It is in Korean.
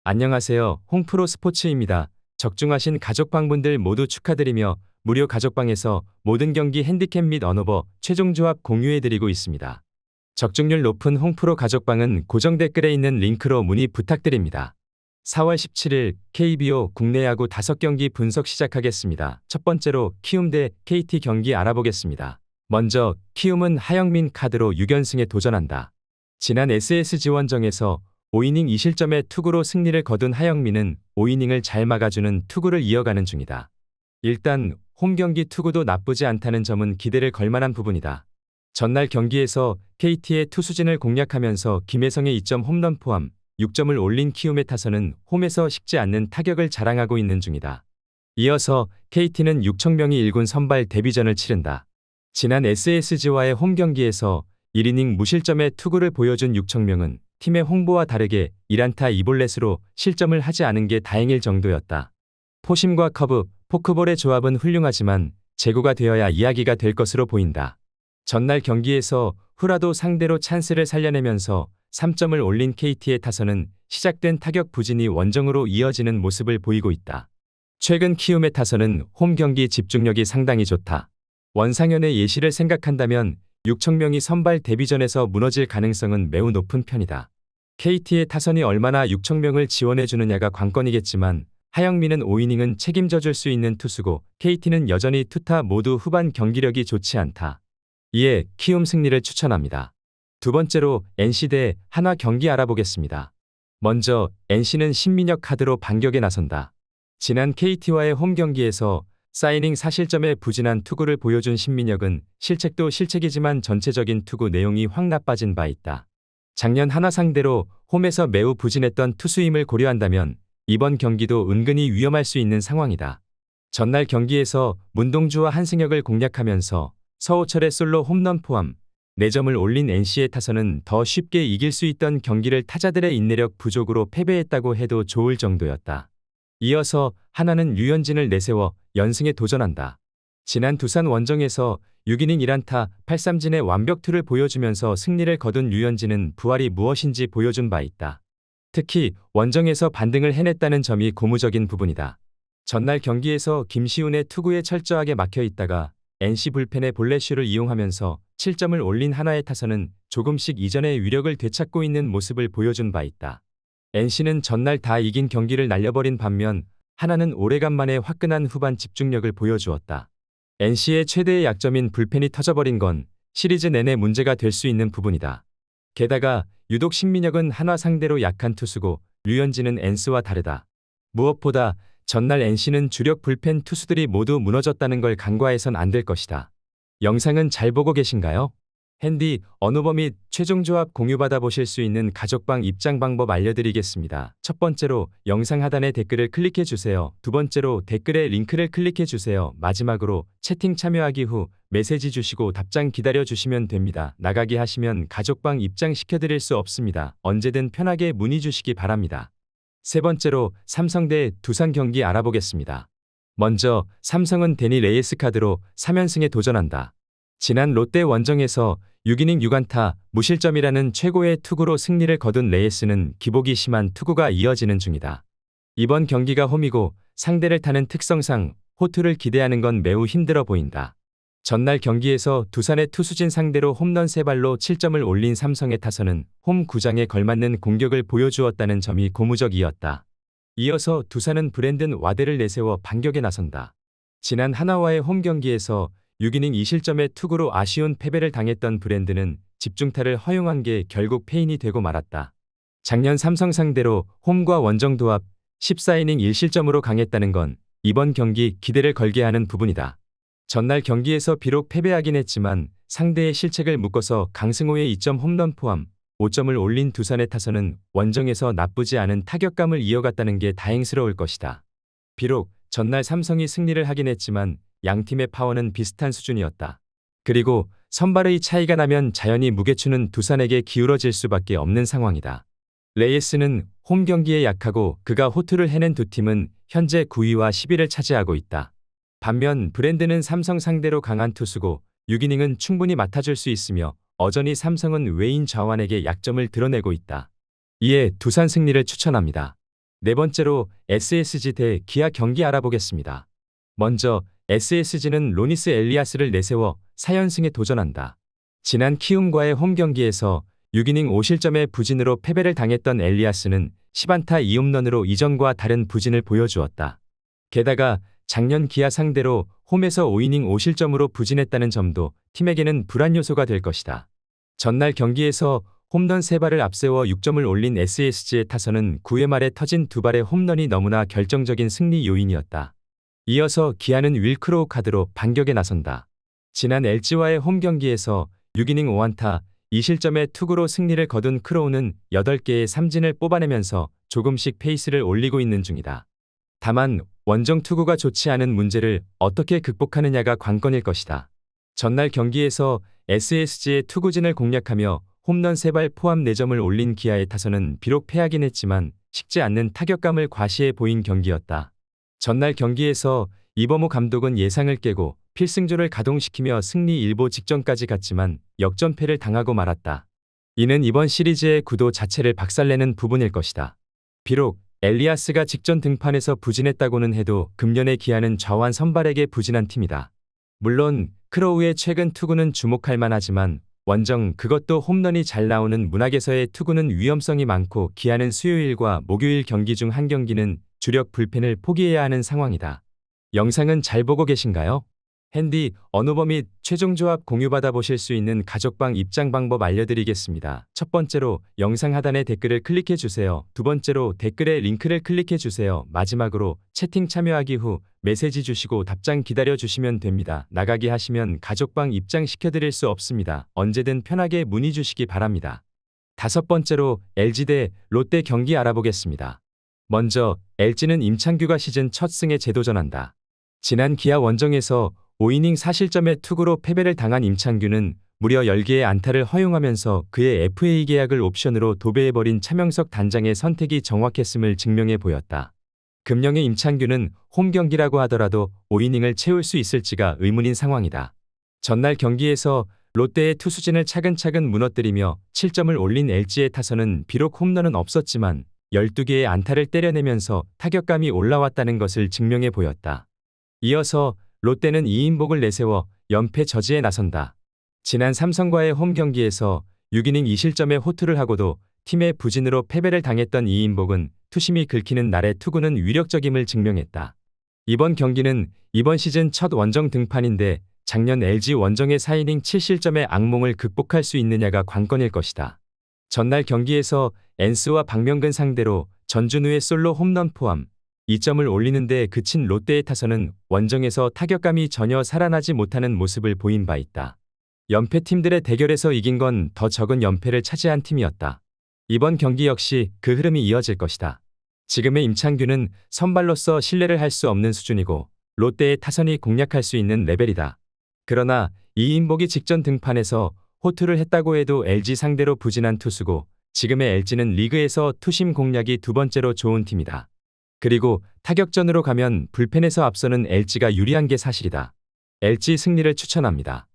안녕하세요. 홍프로 스포츠입니다. 적중하신 가족방분들 모두 축하드리며 무료 가족방에서 모든 경기 핸디캡 및 언오버 최종 조합 공유해드리고 있습니다. 적중률 높은 홍프로 가족방은 고정 댓글에 있는 링크로 문의 부탁드립니다. 4월 17일 KBO 국내 야구 5경기 분석 시작하겠습니다. 첫 번째로 키움 대 KT 경기 알아보겠습니다. 먼저 키움은 하영민 카드로 6연승에 도전한다. 지난 SSG원정에서 5이닝 2실점의 투구로 승리를 거둔 하영민은 5이닝을 잘 막아주는 투구를 이어가는 중이다. 일단 홈경기 투구도 나쁘지 않다는 점은 기대를 걸만한 부분이다. 전날 경기에서 KT의 투수진을 공략하면서 김혜성의 2점 홈런 포함 6점을 올린 키움의 타선은 홈에서 식지 않는 타격을 자랑하고 있는 중이다. 이어서 KT는 6천명이 1군 선발 데뷔전을 치른다. 지난 SSG와의 홈경기에서 1이닝 무실점의 투구를 보여준 6천명은 팀의 홍보와 다르게 1안타 2볼넷으로 실점을 하지 않은 게 다행일 정도였다. 포심과 커브, 포크볼의 조합은 훌륭하지만 제구가 되어야 이야기가 될 것으로 보인다. 전날 경기에서 후라도 상대로 찬스를 살려내면서 3점을 올린 KT의 타선은 시작된 타격 부진이 원정으로 이어지는 모습을 보이고 있다. 최근 키움의 타선은 홈 경기 집중력이 상당히 좋다. 원상현의 예시를 생각한다면 6천명이 선발 데뷔전에서 무너질 가능성은 매우 높은 편이다. KT의 타선이 얼마나 6천명을 지원해주느냐가 관건이겠지만 하영민은 5이닝은 책임져줄 수 있는 투수고 KT는 여전히 투타 모두 후반 경기력이 좋지 않다. 이에 키움 승리를 추천합니다. 두 번째로 NC 대 한화 경기 알아보겠습니다. 먼저 NC는 신민혁 카드로 반격에 나선다. 지난 KT와의 홈 경기에서 4이닝 4실점의 부진한 투구를 보여준 신민혁은 실책도 실책이지만 전체적인 투구 내용이 확 나빠진 바 있다. 작년 한화 상대로 홈에서 매우 부진했던 투수임을 고려한다면 이번 경기도 은근히 위험할 수 있는 상황이다. 전날 경기에서 문동주와 한승혁을 공략하면서 서호철의 솔로 홈런 포함 4점을 올린 NC의 타선은 더 쉽게 이길 수 있던 경기를 타자들의 인내력 부족으로 패배했다고 해도 좋을 정도였다. 이어서 하나는 류현진을 내세워 연승에 도전한다. 지난 두산 원정에서 6이닝 1안타 8삼진의 완벽투를 보여주면서 승리를 거둔 류현진은 부활이 무엇인지 보여준 바 있다. 특히 원정에서 반등을 해냈다는 점이 고무적인 부분이다. 전날 경기에서 김시훈의 투구에 철저하게 막혀있다가 NC 불펜의 볼넷슈를 이용하면서 7점을 올린 한화의 타선은 조금씩 이전의 위력을 되찾고 있는 모습을 보여준 바 있다. NC는 전날 다 이긴 경기를 날려버린 반면 하나는 오래간만에 화끈한 후반 집중력을 보여주었다. NC의 최대의 약점인 불펜이 터져버린 건 시리즈 내내 문제가 될 수 있는 부분이다. 게다가 유독 신민혁은 한화 상대로 약한 투수고 류현진은 NC와 다르다. 무엇보다 전날 NC는 주력 불펜 투수들이 모두 무너졌다는 걸 간과해선 안 될 것이다. 영상은 잘 보고 계신가요? 핸디, 언오버 및 최종 조합 공유받아 보실 수 있는 가족방 입장 방법 알려드리겠습니다. 첫 번째로 영상 하단의 댓글을 클릭해 주세요. 두 번째로 댓글에 링크를 클릭해 주세요. 마지막으로 채팅 참여하기 후 메시지 주시고 답장 기다려 주시면 됩니다. 나가기 하시면 가족방 입장시켜 드릴 수 없습니다. 언제든 편하게 문의 주시기 바랍니다. 세 번째로 삼성 대 두산 경기 알아보겠습니다. 먼저 삼성은 데니 레이스 카드로 3연승에 도전한다. 지난 롯데 원정에서 6이닝 6안타 무실점이라는 최고의 투구로 승리를 거둔 레이스는 기복이 심한 투구가 이어지는 중이다. 이번 경기가 홈이고 상대를 타는 특성상 호투를 기대하는 건 매우 힘들어 보인다. 전날 경기에서 두산의 투수진 상대로 홈런 3발로 7점을 올린 삼성의 타선은 홈 구장에 걸맞는 공격을 보여주었다는 점이 고무적이었다. 이어서 두산은 브랜든 와드를 내세워 반격에 나선다. 지난 하나와의 홈 경기에서 6이닝 2실점의 투구로 아쉬운 패배를 당했던 브랜드는 집중타를 허용한 게 결국 패인이 되고 말았다. 작년 삼성 상대로 홈과 원정 도합 14이닝 1실점으로 강했다는 건 이번 경기 기대를 걸게 하는 부분이다. 전날 경기에서 비록 패배하긴 했지만 상대의 실책을 묶어서 강승호의 2점 홈런 포함 5점을 올린 두산의 타선은 원정에서 나쁘지 않은 타격감을 이어갔다는 게 다행스러울 것이다. 비록 전날 삼성이 승리를 하긴 했지만 양팀의 파워는 비슷한 수준이었다. 그리고 선발의 차이가 나면 자연히 무게추는 두산에게 기울어질 수밖에 없는 상황이다. 레이스는 홈 경기에 약하고 그가 호투를 해낸 두 팀은 현재 9위와 10위를 차지하고 있다. 반면 브랜드는 삼성 상대로 강한 투수고 6이닝은 충분히 맡아줄 수 있으며 여전히 삼성은 외인 좌완에게 약점을 드러내고 있다. 이에 두산 승리를 추천합니다. 네 번째로 SSG 대 기아 경기 알아보겠습니다. 먼저 SSG는 로니스 엘리아스를 내세워 4연승에 도전한다. 지난 키움과의 홈 경기에서 6이닝 5실점의 부진으로 패배를 당했던 엘리아스는 10안타 2홈런으로 이전과 다른 부진을 보여주었다. 게다가 작년 기아 상대로 홈에서 5이닝 5실점으로 부진했다는 점도 팀에게는 불안 요소가 될 것이다. 전날 경기에서 홈런 3발을 앞세워 6점을 올린 SSG의 타선은 9회 말에 터진 2발의 홈런이 너무나 결정적인 승리 요인이었다. 이어서 기아는 윌 크로우 카드로 반격에 나선다. 지난 LG와의 홈 경기에서 6이닝 5안타 2실점의 투구로 승리를 거둔 크로우는 8개의 삼진을 뽑아내면서 조금씩 페이스를 올리고 있는 중이다. 다만 원정 투구가 좋지 않은 문제를 어떻게 극복하느냐가 관건일 것이다. 전날 경기에서 SSG의 투구진을 공략하며 홈런 3발 포함 4점을 올린 기아의 타선은 비록 패하긴 했지만 식지 않는 타격감을 과시해 보인 경기였다. 전날 경기에서 이범호 감독은 예상을 깨고 필승조를 가동시키며 승리 일보 직전까지 갔지만 역전패를 당하고 말았다. 이는 이번 시리즈의 구도 자체를 박살내는 부분일 것이다. 비록 엘리아스가 직전 등판에서 부진했다고는 해도 금년의 기아는 좌완 선발에게 부진한 팀이다. 물론 크로우의 최근 투구는 주목할 만하지만 원정 그것도 홈런이 잘 나오는 문학에서의 투구는 위험성이 많고 기아는 수요일과 목요일 경기 중 한 경기는 주력 불펜을 포기해야 하는 상황이다. 영상은 잘 보고 계신가요? 핸디, 언어버 및 최종 조합 공유받아 보실 수 있는 가족방 입장 방법 알려드리겠습니다. 첫 번째로 영상 하단에 댓글을 클릭해 주세요. 두 번째로 댓글에 링크를 클릭해 주세요. 마지막으로 채팅 참여하기 후 메시지 주시고 답장 기다려 주시면 됩니다. 나가기 하시면 가족방 입장 시켜드릴 수 없습니다. 언제든 편하게 문의 주시기 바랍니다. 다섯 번째로 LG 대 롯데 경기 알아보겠습니다. 먼저 LG는 임창규가 시즌 첫 승에 재도전한다. 지난 기아 원정에서 5이닝 4실점의 투구로 패배를 당한 임창규는 무려 10개의 안타를 허용하면서 그의 FA 계약을 옵션으로 도배해버린 차명석 단장의 선택이 정확했음을 증명해 보였다. 금령의 임창규는 홈 경기라고 하더라도 5이닝을 채울 수 있을지가 의문인 상황이다. 전날 경기에서 롯데의 투수진을 차근차근 무너뜨리며 7점을 올린 LG의 타선은 비록 홈런은 없었지만 12개의 안타를 때려내면서 타격감이 올라왔다는 것을 증명해 보였다. 이어서 롯데는 이인복을 내세워 연패 저지에 나선다. 지난 삼성과의 홈 경기에서 6이닝 2실점의 호투를 하고도 팀의 부진으로 패배를 당했던 이인복은 투심이 긁히는 날의 투구는 위력적임을 증명했다. 이번 경기는 이번 시즌 첫 원정 등판인데 작년 LG 원정의 4이닝 7실점의 악몽을 극복할 수 있느냐가 관건일 것이다. 전날 경기에서 엔스와 박명근 상대로 전준우의 솔로 홈런 포함 2점을 올리는데 그친 롯데의 타선은 원정에서 타격감이 전혀 살아나지 못하는 모습을 보인 바 있다. 연패팀들의 대결에서 이긴 건 더 적은 연패를 차지한 팀이었다. 이번 경기 역시 그 흐름이 이어질 것이다. 지금의 임창규는 선발로서 신뢰를 할 수 없는 수준이고 롯데의 타선이 공략할 수 있는 레벨이다. 그러나 이인복이 직전 등판에서 호투를 했다고 해도 LG 상대로 부진한 투수고 지금의 LG는 리그에서 투심 공략이 두 번째로 좋은 팀이다. 그리고 타격전으로 가면 불펜에서 앞서는 LG가 유리한 게 사실이다. LG 승리를 추천합니다.